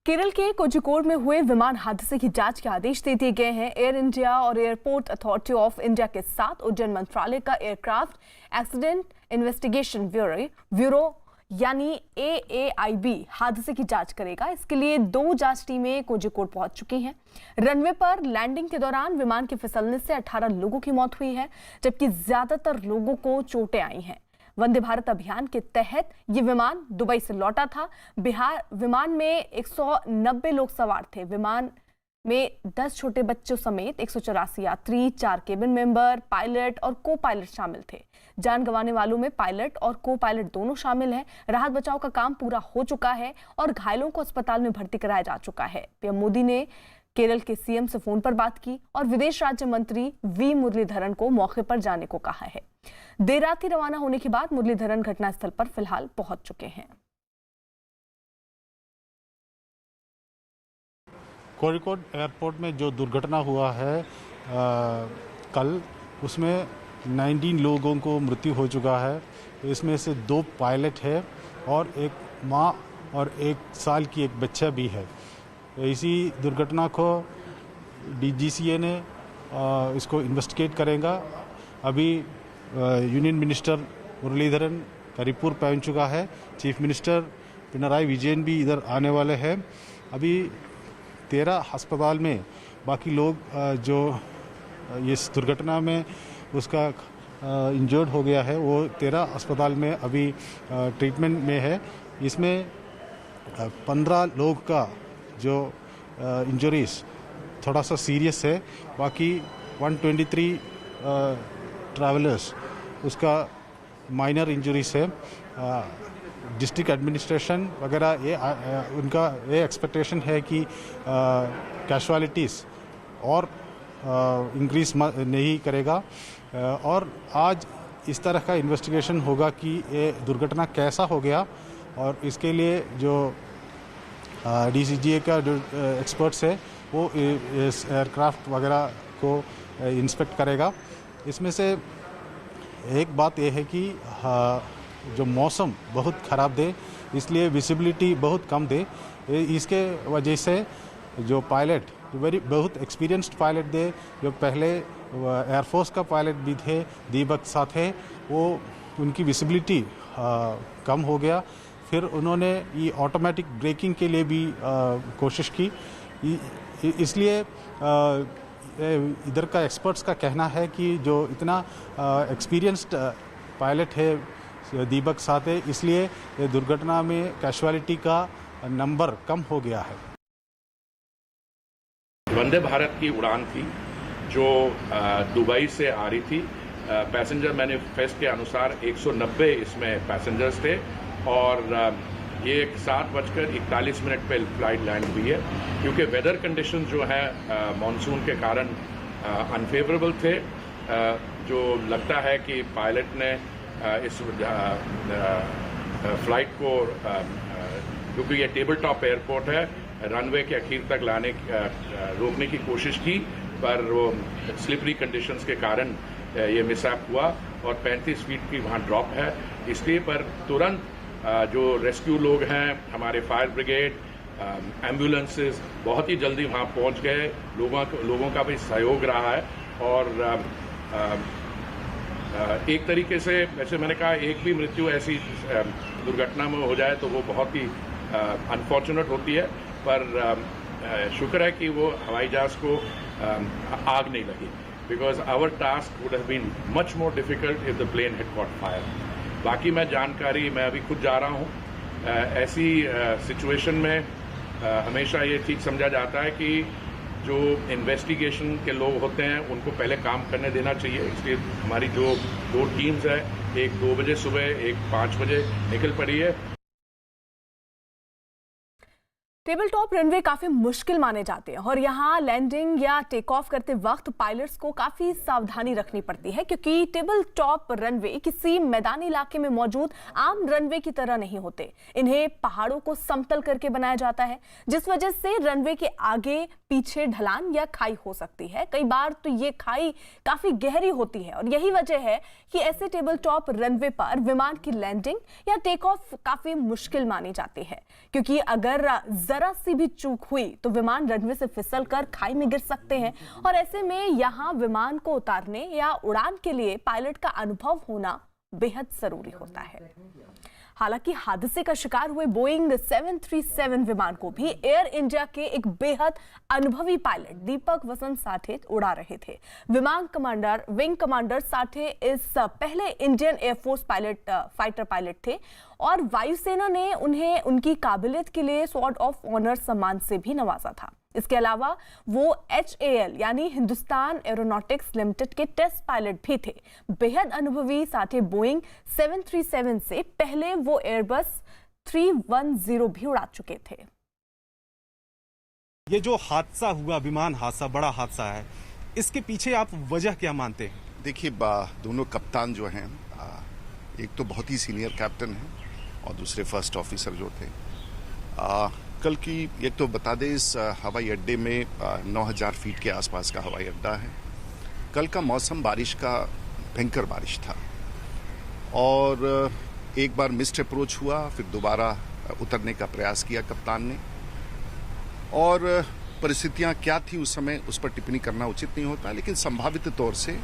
केरल के कोझिकोड में हुए विमान हादसे की जांच के आदेश दे दिए गए हैं। एयर इंडिया और एयरपोर्ट अथॉरिटी ऑफ इंडिया के साथ उड्डयन मंत्रालय का एयरक्राफ्ट एक्सीडेंट इन्वेस्टिगेशन ब्यूरो यानी AAIB हादसे की जांच करेगा। इसके लिए 2 जांच टीमें कोझिकोड पहुंच चुकी हैं। रनवे पर लैंडिंग के दौरान विमान के फिसलने से 18 लोगों की मौत हुई है, जबकि ज्यादातर लोगों को चोटें आई हैं। वंदे भारत अभियान के तहत ये विमान दुबई से लौटा था। विमान में 190 लोग सवार थे। विमान में 10 छोटे बच्चों समेत 184 यात्री, 4 केबिन मेंबर, पायलट और को पायलट शामिल थे। जान गंवाने वालों में पायलट और को पायलट दोनों शामिल हैं। राहत बचाव का काम पूरा हो चुका है और घायलों को अस्पताल में भर्ती कराया जा चुका है। पीएम मोदी ने केरल के सीएम से फोन पर बात की और विदेश राज्य मंत्री वी मुरलीधरन को मौके पर जाने को कहा है। देर रात ही रवाना होने के बाद मुरलीधरन घटनास्थल पर फिलहाल पहुंच चुके हैं। कोझिकोड एयरपोर्ट में जो दुर्घटना हुआ है कल, उसमें 19 लोगों को मृत्यु हो चुका है। इसमें से 2 पायलट है और एक माँ और 1 साल की एक बच्चा भी है। इसी दुर्घटना को DGCA ने इसको इन्वेस्टिगेट करेगा। अभी यूनियन मिनिस्टर मुरलीधरन करीपुर पहुंच चुका है। चीफ मिनिस्टर पिनराई विजयन भी इधर आने वाले हैं। अभी 13 अस्पताल में, बाकी लोग जो इस दुर्घटना में उसका इंजर्ड हो गया है, वो 13 अस्पताल में अभी ट्रीटमेंट में है। इसमें 15 लोग का जो इंजरीज थोड़ा सा सीरियस है। बाकी 123 ट्रैवलर्स उसका माइनर इंजरीज है। डिस्ट्रिक्ट एडमिनिस्ट्रेशन वगैरह उनका ये एक्सपेक्टेशन है कि कैजुअलिटीज़ और इंक्रीज नहीं करेगा। और आज इस तरह का इन्वेस्टिगेशन होगा कि ये दुर्घटना कैसा हो गया, और इसके लिए जो DGCA का जो एक्सपर्ट्स है वो इस एयरक्राफ्ट वगैरह को इंस्पेक्ट करेगा। इसमें से एक बात यह है कि जो मौसम बहुत ख़राब दे, इसलिए विजिबिलिटी बहुत कम दे। इसके वजह से जो पायलट बहुत एक्सपीरियंस्ड पायलट दे, जो पहले एयरफोर्स का पायलट भी थे, दीपक साथ है, वो उनकी विजिबिलिटी कम हो गया। फिर उन्होंने ये ऑटोमेटिक ब्रेकिंग के लिए भी कोशिश की। इसलिए इधर का एक्सपर्ट्स का कहना है कि जो इतना एक्सपीरियंस्ड पायलट है दीपक साथ है, इसलिए दुर्घटना में कैजुअलिटी का नंबर कम हो गया है। वंदे भारत की उड़ान थी जो दुबई से आ रही थी। पैसेंजर मैनिफेस्ट के अनुसार 190 इसमें पैसेंजर्स थे और ये 7:41 पे फ्लाइट लैंड हुई है। क्योंकि वेदर कंडीशन जो है मानसून के कारण अनफेवरेबल थे, जो लगता है कि पायलट ने इस फ्लाइट को, क्योंकि ये टेबल टॉप एयरपोर्ट है, रनवे के आखिर तक रोकने की कोशिश की, पर वो स्लिपरी कंडीशंस के कारण ये मिसअप हुआ और 35 फीट की वहाँ ड्रॉप है। इसलिए पर तुरंत जो रेस्क्यू लोग हैं, हमारे फायर ब्रिगेड, एम्बुलेंसेस बहुत ही जल्दी वहाँ पहुँच गए। लोगों का भी सहयोग रहा है और एक तरीके से, वैसे मैंने कहा, एक भी मृत्यु ऐसी दुर्घटना में हो जाए तो वो बहुत ही अनफॉर्चुनेट होती है, पर शुक्र है कि वो हवाई जहाज को आग नहीं लगी, because our task would have been much more difficult if the plane had caught fire. बाकी मैं अभी खुद जा रहा हूँ। ऐसी सिचुएशन में हमेशा ये ठीक समझा जाता है कि जो इन्वेस्टिगेशन के लोग होते हैं उनको पहले काम करने देना चाहिए। इसलिए हमारी जो 2 टीम्स है, एक 2 बजे सुबह, एक 5 बजे निकल पड़ी है। टेबल टॉप रनवे काफी मुश्किल माने जाते हैं और यहाँ लैंडिंग या टेक ऑफ करते वक्त पायलट्स को काफी सावधानी रखनी पड़ती है, क्योंकि टेबल टॉप रनवे किसी मैदानी इलाके में मौजूद आम रनवे की तरह नहीं होते। इन्हें पहाड़ों को समतल करके बनाया जाता है, जिस वजह से रनवे के आगे पीछे ढलान या खाई हो सकती है। कई बार तो ये खाई काफी गहरी होती है और यही वजह है कि ऐसे टेबल टॉप रनवे पर विमान की लैंडिंग या टेक ऑफ काफी मुश्किल मानी जाती है, क्योंकि अगर जरा सी भी चूक हुई तो विमान रनवे से फिसलकर खाई में गिर सकते हैं और ऐसे में यहाँ विमान को उतारने या उड़ान के लिए पायलट का अनुभव होना बेहद जरूरी होता है। हालांकि हादसे का शिकार हुए बोइंग 737 विमान को भी एयर इंडिया के एक बेहद अनुभवी पायलट दीपक वसंत साठे उड़ा रहे थे। विंग कमांडर साठे इस पहले इंडियन एयरफोर्स फाइटर पायलट थे और वायुसेना ने उन्हें उनकी काबिलियत के लिए स्वॉर्ड ऑफ ऑनर सम्मान से भी नवाजा था। इसके अलावा वो HAL यानी हिंदुस्तान एरोनॉटिक्स लिमिटेड के टेस्ट पायलट भी थे। बेहद अनुभवी साठे बोइंग 737 से पहले वो एयरबस 310 भी उड़ा चुके थे। ये जो हादसा हुआ, विमान हादसा, बड़ा हादसा है, इसके पीछे आप वजह क्या मानते हैं? देखिए, दोनों कप्तान जो हैं, एक तो बहुत ही सीनियर कैप्टन हैं और दूसरे फर्स्ट ऑफिसर जो थे। कल की एक तो बता दें, इस हवाई अड्डे में 9000 फीट के आसपास का हवाई अड्डा है। कल का मौसम बारिश का, भयंकर बारिश था और एक बार मिस्ड अप्रोच हुआ, फिर दोबारा उतरने का प्रयास किया कप्तान ने और परिस्थितियां क्या थी उस समय उस पर टिप्पणी करना उचित नहीं होता, लेकिन संभावित तौर से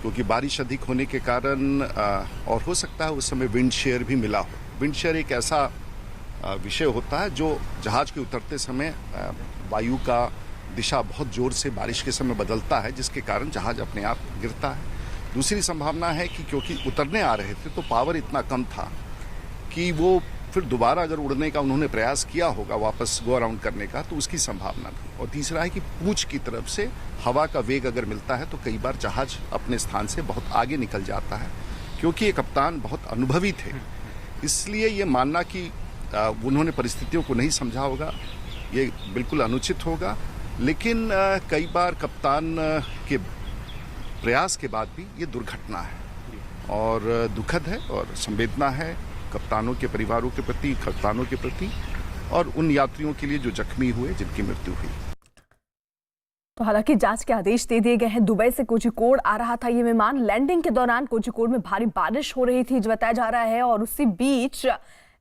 क्योंकि बारिश अधिक होने के कारण और हो सकता है उस समय विंड शेयर भी मिला हो। विंड शेयर एक ऐसा विषय होता है जो जहाज के उतरते समय वायु का दिशा बहुत जोर से बारिश के समय बदलता है, जिसके कारण जहाज अपने आप गिरता है। दूसरी संभावना है कि क्योंकि उतरने आ रहे थे तो पावर इतना कम था कि वो फिर दोबारा अगर उड़ने का उन्होंने प्रयास किया होगा, वापस गो अराउंड करने का, तो उसकी संभावना थी। और तीसरा है कि पूंछ की तरफ से हवा का वेग अगर मिलता है तो कई बार जहाज अपने स्थान से बहुत आगे निकल जाता है। क्योंकि ये कप्तान बहुत अनुभवी थे, इसलिए ये मानना कि उन्होंने परिस्थितियों को नहीं समझा होगा, ये बिल्कुल अनुचित होगा। लेकिन कई बार कप्तान के प्रयास के बाद भी ये दुर्घटना है और दुखद है और संवेदना है कप्तानों के परिवारों के प्रति, कप्तानों के प्रति और उन यात्रियों के लिए जो जख्मी हुए, जिनकी मृत्यु हुई। तो हालांकि जांच के आदेश दे दिए गए हैं। दुबई से कोझिकोड आ रहा था ये विमान। लैंडिंग के दौरान कोझिकोड में भारी बारिश हो रही थी बताया जा रहा है और उसी बीच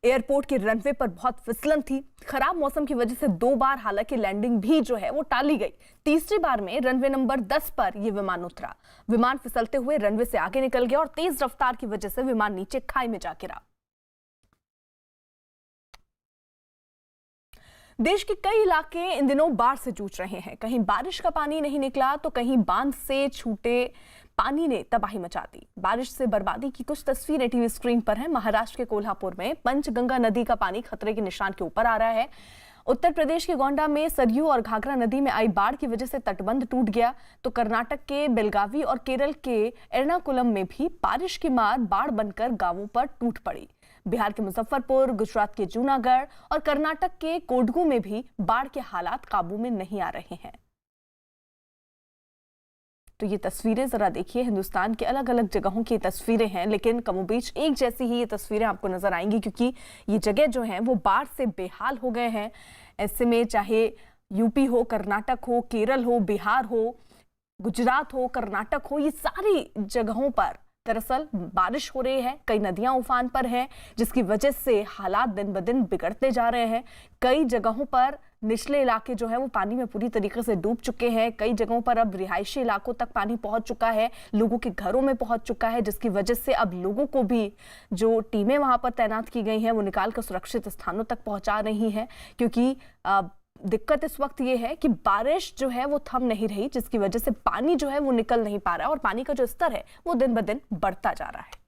एयरपोर्ट के रनवे पर बहुत फिसलन थी। खराब मौसम की वजह से 2 बार हालांकि लैंडिंग भी जो है वो टाली गई। तीसरी बार में रनवे नंबर 10 पर यह विमान उतरा। विमान फिसलते हुए रनवे से आगे निकल गया और तेज रफ्तार की वजह से विमान नीचे खाई में जा गिरा। देश के कई इलाके इन दिनों बाढ़ से जूझ रहे हैं। कहीं बारिश का पानी नहीं निकला तो कहीं बांध से छूटे पानी ने तबाही मचा दी। बारिश से बर्बादी की कुछ तस्वीरें टीवी स्क्रीन पर हैं। महाराष्ट्र के कोल्हापुर में पंचगंगा नदी का पानी खतरे के निशान के ऊपर आ रहा है। उत्तर प्रदेश के गोंडा में सरयू और घाघरा नदी में आई बाढ़ की वजह से तटबंध टूट गया। तो कर्नाटक के बेलगावी और केरल के एर्नाकुलम में भी बारिश की मार बाढ़ बनकर गांवों पर टूट पड़ी। बिहार के मुजफ्फरपुर, गुजरात के जूनागढ़ और कर्नाटक के कोडगू में भी बाढ़ के हालात काबू में नहीं आ रहे हैं। तो ये तस्वीरें जरा देखिए, हिंदुस्तान के अलग अलग जगहों की तस्वीरें हैं, लेकिन कमोबेश एक जैसी ही ये तस्वीरें आपको नजर आएंगी क्योंकि ये जगह जो हैं वो बाढ़ से बेहाल हो गए हैं। ऐसे में चाहे यूपी हो, कर्नाटक हो, केरल हो, बिहार हो, गुजरात हो, कर्नाटक हो, ये सारी जगहों पर दरअसल बारिश हो रही है। कई नदियां उफान पर हैं जिसकी वजह से हालात दिन ब दिन बिगड़ते जा रहे हैं। कई जगहों पर निचले इलाके जो है वो पानी में पूरी तरीके से डूब चुके हैं। कई जगहों पर अब रिहायशी इलाकों तक पानी पहुंच चुका है, लोगों के घरों में पहुंच चुका है, जिसकी वजह से अब लोगों को भी जो टीमें वहां पर तैनात की गई हैं वो निकालकर सुरक्षित स्थानों तक पहुंचा रही हैं। क्योंकि दिक्कत इस वक्त ये है कि बारिश जो है वो थम नहीं रही, जिसकी वजह से पानी जो है वो निकल नहीं पा रहा है और पानी का जो स्तर है वो दिन ब दिन बढ़ता जा रहा है।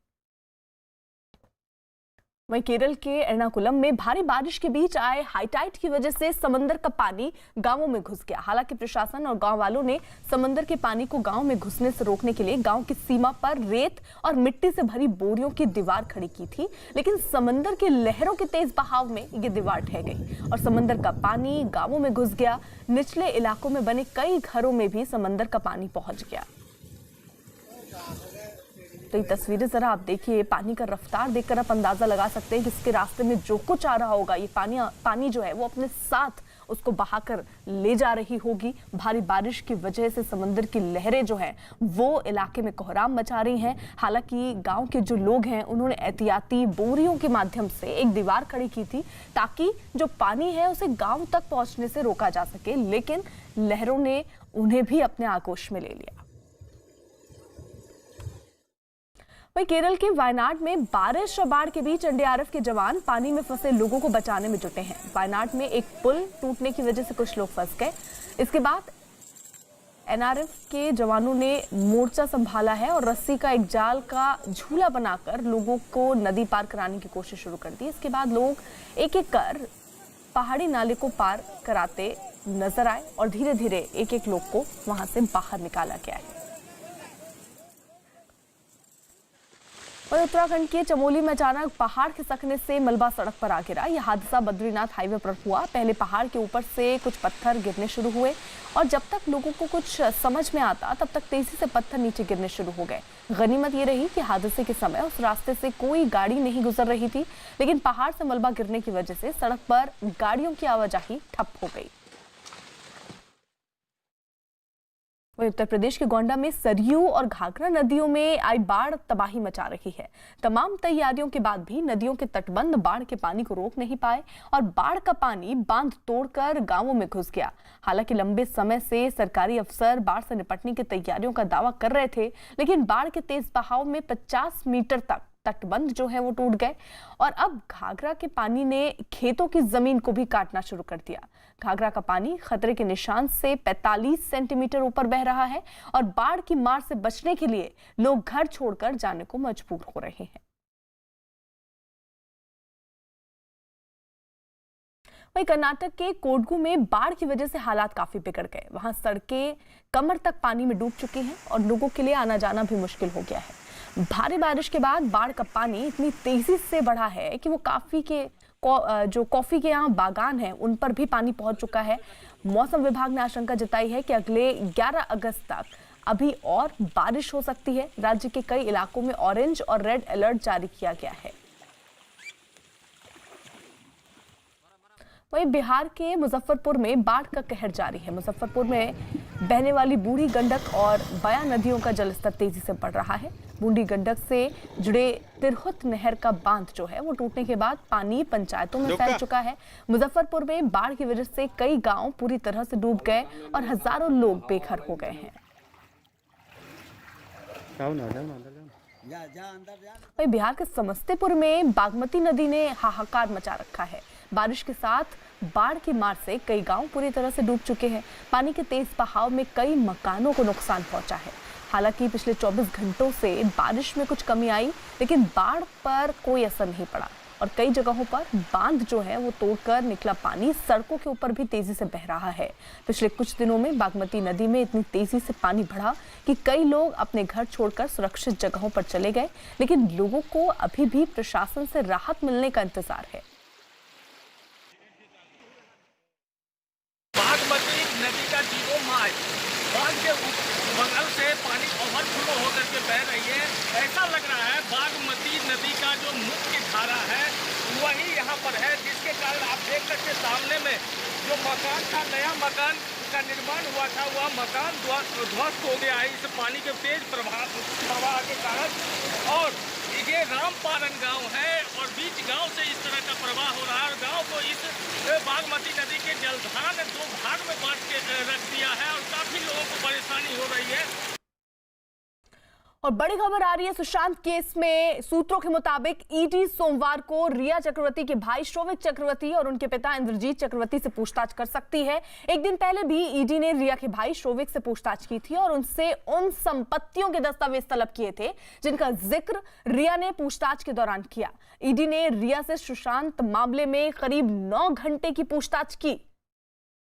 वहीं केरल के एर्नाकुलम में भारी बारिश के बीच आए हाईटाइड की वजह से समंदर का पानी गांवों में घुस गया। हालांकि प्रशासन और गांव वालों ने समंदर के पानी को गांव में घुसने से रोकने के लिए गांव की सीमा पर रेत और मिट्टी से भरी बोरियों की दीवार खड़ी की थी, लेकिन समंदर की लहरों के तेज बहाव में ये दीवार ढह गई और समंदर का पानी गांवों में घुस गया। निचले इलाकों में बने कई घरों में भी समंदर का पानी पहुंच गया। तो ये तस्वीरें जरा आप देखिए, पानी का रफ्तार देखकर आप अंदाजा लगा सकते हैं कि इसके रास्ते में जो कुछ आ रहा होगा, ये पानी जो है वो अपने साथ उसको बहाकर ले जा रही होगी। भारी बारिश की वजह से समंदर की लहरें जो है वो इलाके में कोहराम मचा रही हैं। हालांकि गांव के जो लोग हैं उन्होंने एहतियाती बोरियों के माध्यम से एक दीवार खड़ी की थी ताकि जो पानी है उसे गांव तक पहुंचने से रोका जा सके, लेकिन लहरों ने उन्हें भी अपने आगोश में ले लिया। वहीं केरल के वायनाड में बारिश और बाढ़ के बीच एनडीआरएफ के जवान पानी में फंसे लोगों को बचाने में जुटे हैं। वायनाड में एक पुल टूटने की वजह से कुछ लोग फंस गए। इसके बाद एनडीआरएफ के जवानों ने मोर्चा संभाला है और रस्सी का एक जाल का झूला बनाकर लोगों को नदी पार कराने की कोशिश शुरू कर दी। इसके बाद लोग एक एक कर पहाड़ी नाले को पार कराते नजर आए और धीरे धीरे एक एक लोग को वहां से बाहर निकाला गया है। और उत्तराखंड के चमोली में अचानक पहाड़ खिसकने से मलबा सड़क पर आ गिरा। यह हादसा बद्रीनाथ हाईवे पर हुआ। पहले पहाड़ के ऊपर से कुछ पत्थर गिरने शुरू हुए और जब तक लोगों को कुछ समझ में आता तब तक तेजी से पत्थर नीचे गिरने शुरू हो गए। गनीमत ये रही कि हादसे के समय उस रास्ते से कोई गाड़ी नहीं गुजर रही थी, लेकिन पहाड़ से मलबा गिरने की वजह से सड़क पर गाड़ियों की आवाजाही ठप हो गई। उत्तर प्रदेश के गोंडा में सरयू और घाघरा नदियों में आई बाढ़ तबाही मचा रही है। तमाम तैयारियों के बाद भी नदियों के तटबंध बाढ़ के पानी को रोक नहीं पाए और बाढ़ का पानी बांध तोड़कर गांवों में घुस गया। हालांकि लंबे समय से सरकारी अफसर बाढ़ से निपटने की तैयारियों का दावा कर रहे थे, लेकिन बाढ़ के तेज बहाव में 50 मीटर तक तटबंध जो है वो टूट गए और अब घाघरा के पानी ने खेतों की जमीन को भी काटना शुरू कर दिया। घाघरा का पानी खतरे के निशान से 45 सेंटीमीटर ऊपर बह रहा है और बाढ़ की मार से बचने के लिए लोग घर छोड़कर जाने को मजबूर हो रहे हैं। वहीं कर्नाटक के कोडगु में बाढ़ की वजह से हालात काफी बिगड़ गए। वहां सड़कें कमर तक पानी में डूब चुकी हैं और लोगों के लिए आना जाना भी मुश्किल हो गया है। भारी बारिश के बाद बाढ़ का पानी इतनी तेजी से बढ़ा है कि वो जो कॉफी के यहाँ बागान हैं उन पर भी पानी पहुंच चुका है। मौसम विभाग ने आशंका जताई है कि अगले 11 अगस्त तक अभी और बारिश हो सकती है। राज्य के कई इलाकों में ऑरेंज और रेड अलर्ट जारी किया गया है। वहीं बिहार के मुजफ्फरपुर में बाढ़ का कहर जारी है। मुजफ्फरपुर में बहने वाली बूढ़ी गंडक और बया नदियों का जलस्तर तेजी से बढ़ रहा है। बूढ़ी गंडक से जुड़े तिरहुत नहर का बांध जो है वो टूटने के बाद पानी पंचायतों में फैल चुका है। मुजफ्फरपुर में बाढ़ की वजह से कई गांव पूरी तरह से डूब गए और हजारों लोग बेघर हो गए हैं। वहीं बिहार के समस्तीपुर में बागमती नदी ने हाहाकार मचा रखा है। बारिश के साथ बाढ़ की मार से कई गांव पूरी तरह से डूब चुके हैं। पानी के तेज बहाव में कई मकानों को नुकसान पहुंचा है। हालांकि पिछले 24 घंटों से बारिश में कुछ कमी आई, लेकिन बाढ़ पर कोई असर नहीं पड़ा और कई जगहों पर बांध जो है वो तोड़कर निकला पानी सड़कों के ऊपर भी तेजी से बह रहा है। पिछले कुछ दिनों में बागमती नदी में इतनी तेजी से पानी बढ़ा कि कई लोग अपने घर छोड़कर सुरक्षित जगहों पर चले गए, लेकिन लोगों को अभी भी प्रशासन से राहत मिलने का इंतजार है। बागमती नदी का जीरो मार्च बांध के बगल से पानी ओवरफ्लो होकर के बह रही है। ऐसा लग रहा है बागमती नदी का जो मुख्य धारा है वही यहाँ पर है, जिसके कारण आप देख सकते सामने में जो मकान था, नया मकान का निर्माण हुआ था, वह मकान ध्वस्त हो गया है इस पानी के तेज प्रवाह के कारण। और ये रामपारन गांव है और बीच गांव से इस तरह का प्रवाह हो रहा है और गांव को इस बागमती नदी के जलधारा ने 2 भाग में बांट के रख दिया है और काफी लोगों को परेशानी हो रही है। और बड़ी खबर आ रही है सुशांत केस में। सूत्रों के मुताबिक ईडी सोमवार को रिया चक्रवर्ती के भाई शोविक चक्रवर्ती और उनके पिता इंद्रजीत चक्रवर्ती से पूछताछ कर सकती है। एक दिन पहले भी ईडी ने रिया के भाई शोविक से पूछताछ की थी और उनसे उन संपत्तियों के दस्तावेज तलब किए थे जिनका जिक्र रिया ने पूछताछ के दौरान किया। ईडी ने रिया से सुशांत मामले में करीब 9 घंटे की पूछताछ की,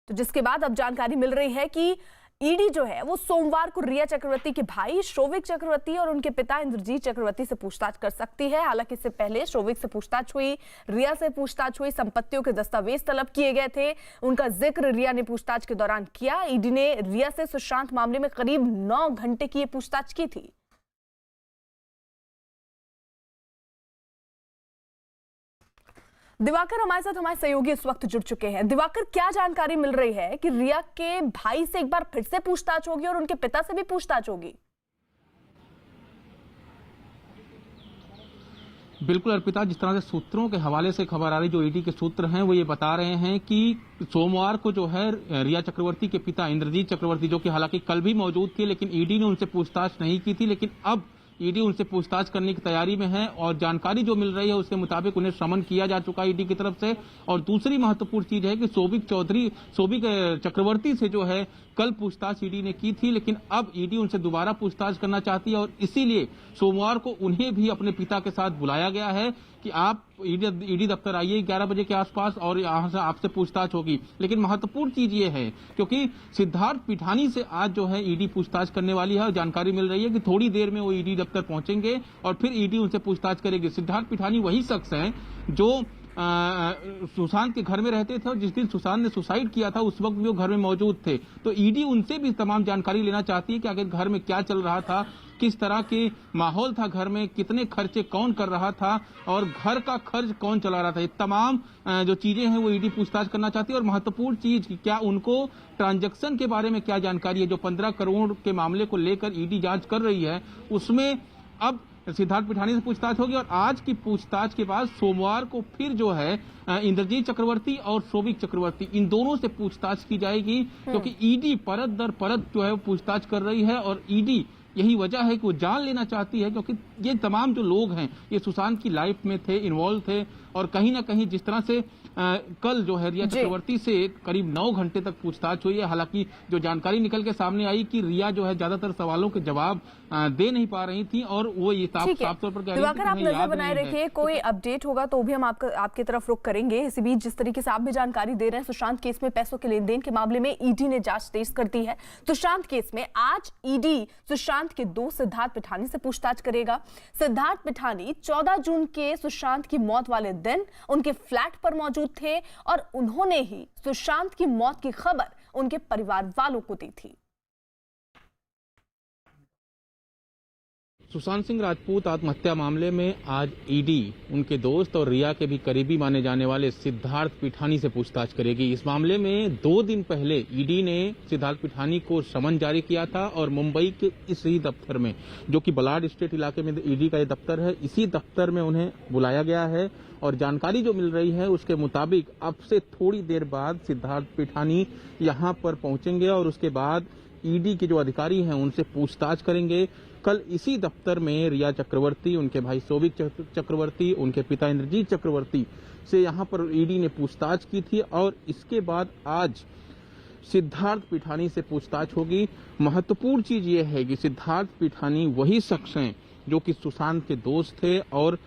तो जिसके बाद अब जानकारी मिल रही है कि ईडी जो है वो सोमवार को रिया चक्रवर्ती के भाई शोविक चक्रवर्ती और उनके पिता इंद्रजीत चक्रवर्ती से पूछताछ कर सकती है। हालांकि इससे पहले शोविक से पूछताछ हुई, रिया से पूछताछ हुई, संपत्तियों के दस्तावेज तलब किए गए थे, उनका जिक्र रिया ने पूछताछ के दौरान किया। ईडी ने रिया से सुशांत मामले में करीब 9 घंटे की पूछताछ की थी। दिवाकर हमारे साथ, हमारे सहयोगी इस वक्त जुड़ चुके हैं। दिवाकर, क्या जानकारी मिल रही है कि रिया के भाई से एक बार फिर से पूछताछ होगी और उनके पिता से भी पूछताछ होगी? बिल्कुल अर्पिता, जिस तरह से सूत्रों के हवाले से खबर आ रही, जो ईडी के सूत्र हैं वो ये बता रहे हैं कि सोमवार को जो है रिया चक्रवर्ती के पिता इंद्रजीत चक्रवर्ती, जो कि हालांकि कल भी मौजूद थे लेकिन ईडी ने उनसे पूछताछ नहीं की थी, लेकिन अब ईडी उनसे पूछताछ करने की तैयारी में है और जानकारी जो मिल रही है उसके मुताबिक उन्हें समन किया जा चुका है ईडी की तरफ से। और दूसरी महत्वपूर्ण चीज है कि शोभिक चक्रवर्ती से जो है कल पूछताछ ईडी ने की थी, लेकिन अब ईडी उनसे दोबारा पूछताछ करना चाहती है और इसीलिए सोमवार को उन्हें भी अपने पिता के साथ बुलाया गया है कि आप ईडी दफ्तर आइए 11 बजे के आसपास और यहां से आपसे पूछताछ होगी। लेकिन महत्वपूर्ण चीज ये है क्योंकि सिद्धार्थ पिठानी से आज जो है ईडी पूछताछ करने वाली है और जानकारी मिल रही है कि थोड़ी देर में वो ईडी दफ्तर पहुंचेंगे और फिर ईडी उनसे पूछताछ करेगी। सिद्धार्थ पिठानी वही शख्स हैं जो सुशांत के घर में रहते थे और जिस दिन सुशांत ने सुसाइड किया था उस वक्त भी वो घर में मौजूद थे। तो ईडी उनसे भी तमाम जानकारी लेना चाहती है कि आखिर घर में क्या चल रहा था, किस तरह के माहौल था घर में, कितने खर्चे कौन कर रहा था और घर का खर्च कौन चला रहा था। ये तमाम जो चीजें हैं वो ईडी पूछताछ करना चाहती है। और महत्वपूर्ण चीज, क्या उनको ट्रांजैक्शन के बारे में क्या जानकारी है, जो 15 करोड़ के मामले को लेकर ईडी जांच कर रही है उसमें अब सिद्धार्थ पिठानी से पूछताछ होगी। और आज की पूछताछ के बाद सोमवार को फिर जो है इंद्रजीत चक्रवर्ती और शोभिक चक्रवर्ती, इन दोनों से पूछताछ की जाएगी क्योंकि ईडी परत दर परत जो है वो पूछताछ कर रही है। और ईडी यही वजह है कि वो जान लेना चाहती है क्योंकि ये तमाम जो लोग हैं ये सुशांत की लाइफ में थे, इन्वॉल्व थे और कहीं ना कहीं जिस तरह से कल जो है रिया चक्रवर्ती से करीब 9 घंटे तक पूछताछ हुई है। हालांकि जो जानकारी निकल के सामने आई कि रिया जो है ज्यादातर सवालों के जवाब दे नहीं पा रही थी और वो ये साफ तौर पर कह रही थी कि आप नजर बनाए रखिए, कोई अपडेट होगा तो भी हम आपकी तरफ रुख करेंगे। इसी बीच जिस तरीके से आप भी जानकारी दे रहे हैं, सुशांत केस में पैसों के लेन देन के मामले में ईडी ने जांच तेज कर दी है। सुशांत केस में आज ईडी सुशांत के दोस्त सिद्धार्थ पिठानी से पूछताछ करेगा। सिद्धार्थ पिठानी 14 जून के सुशांत की मौत वाले दिन उनके फ्लैट पर मौजूद थे और उन्होंने ही सुशांत की मौत की खबर उनके परिवार वालों को दी थी। सुशांत सिंह राजपूत आत्महत्या मामले में आज ईडी उनके दोस्त और रिया के भी करीबी माने जाने वाले सिद्धार्थ पिठानी से पूछताछ करेगी। इस मामले में 2 दिन पहले ईडी ने सिद्धार्थ पिठानी को समन जारी किया था और मुंबई के इसी दफ्तर में, जो कि बलाड स्टेट इलाके में ईडी का ये दफ्तर है, इसी दफ्तर में उन्हें बुलाया गया है। और जानकारी जो मिल रही है उसके मुताबिक अब से थोड़ी देर बाद सिद्धार्थ पिठानी यहां पर पहुंचेंगे और उसके बाद ईडी के जो अधिकारी हैं उनसे पूछताछ करेंगे। कल इसी दफ्तर में रिया चक्रवर्ती, उनके भाई शोभिक चक्रवर्ती, उनके पिता इंद्रजीत चक्रवर्ती से यहां पर ईडी ने पूछताछ की थी और इसके बाद आज सिद्धार्थ पिठानी से पूछताछ होगी। महत्वपूर्ण चीज ये है कि सिद्धार्थ पिठानी वही शख्स हैं जो कि सुशांत के दोस्त थे और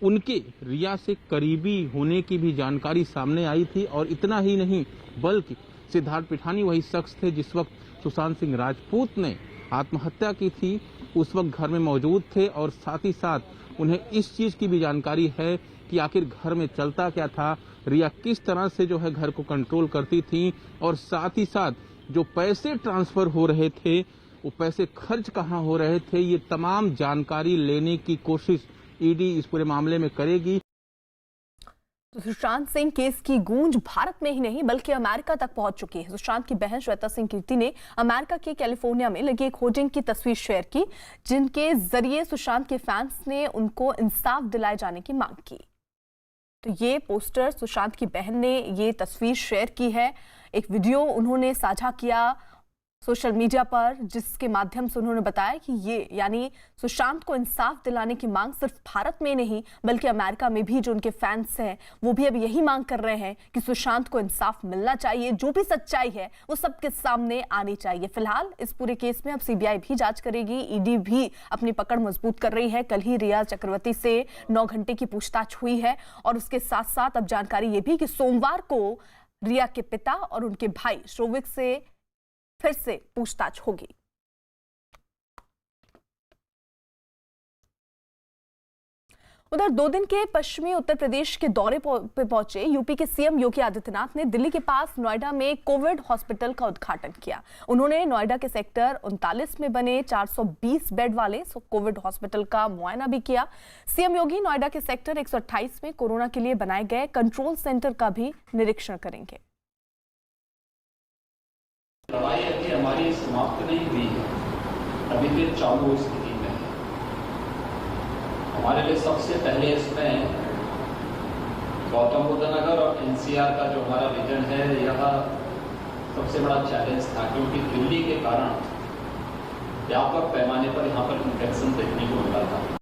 उनके रिया से करीबी होने की भी जानकारी सामने आई थी। और इतना ही नहीं बल्कि सिद्धार्थ पिठानी वही शख्स थे जिस वक्त सुशांत सिंह राजपूत ने आत्महत्या की थी उस वक्त घर में मौजूद थे और साथ ही साथ उन्हें इस चीज की भी जानकारी है कि आखिर घर में चलता क्या था, रिया किस तरह से जो है घर को कंट्रोल करती थी और साथ ही साथ जो पैसे ट्रांसफर हो रहे थे वो पैसे खर्च कहाँ हो रहे थे, ये तमाम जानकारी लेने की कोशिश ईडी इस पूरे मामले में करेगी। सुशांत सिंह केस की गूंज भारत में ही नहीं बल्कि अमेरिका तक पहुंच चुकी है। सुशांत की बहन श्वेता सिंह कीर्ति ने अमेरिका के कैलिफोर्निया में लगी एक होर्डिंग की तस्वीर शेयर की जिनके जरिए सुशांत के फैंस ने उनको इंसाफ दिलाए जाने की मांग की। तो ये पोस्टर सुशांत की बहन ने ये तस्वीर शेयर की है, एक वीडियो उन्होंने साझा किया सोशल मीडिया पर जिसके माध्यम से उन्होंने बताया कि ये यानी सुशांत को इंसाफ दिलाने की मांग सिर्फ भारत में नहीं बल्कि अमेरिका में भी जो उनके फैंस हैं वो भी अब यही मांग कर रहे हैं कि सुशांत को इंसाफ मिलना चाहिए, जो भी सच्चाई है वो सबके सामने आनी चाहिए। फिलहाल इस पूरे केस में अब सीबीआई भी जांच करेगी, ईडी भी अपनी पकड़ मजबूत कर रही है। कल ही रिया चक्रवर्ती से 9 घंटे की पूछताछ हुई है और उसके साथ साथ अब जानकारी ये भी कि सोमवार को रिया के पिता और उनके भाई शोभिक से फिर से पूछताछ होगी। उधर 2 दिन के पश्चिमी उत्तर प्रदेश के दौरे पे पहुंचे यूपी के सीएम योगी आदित्यनाथ ने दिल्ली के पास नोएडा में कोविड हॉस्पिटल का उद्घाटन किया। उन्होंने नोएडा के सेक्टर 39 में बने 420 बेड वाले कोविड हॉस्पिटल का मुआयना भी किया। सीएम योगी नोएडा के सेक्टर 128 में कोरोना के लिए बनाए गए कंट्रोल सेंटर का भी निरीक्षण करेंगे। लड़ाई अभी हमारी समाप्त नहीं हुई है, अभी भी चालू स्थिति में है। हमारे लिए सबसे पहले इसमें गौतम बुद्ध नगर और एनसीआर का जो हमारा रीजन है, यह सबसे बड़ा चैलेंज था, क्योंकि दिल्ली के कारण व्यापक पैमाने पर यहाँ पर इन्फेक्शन देखने को मिला था।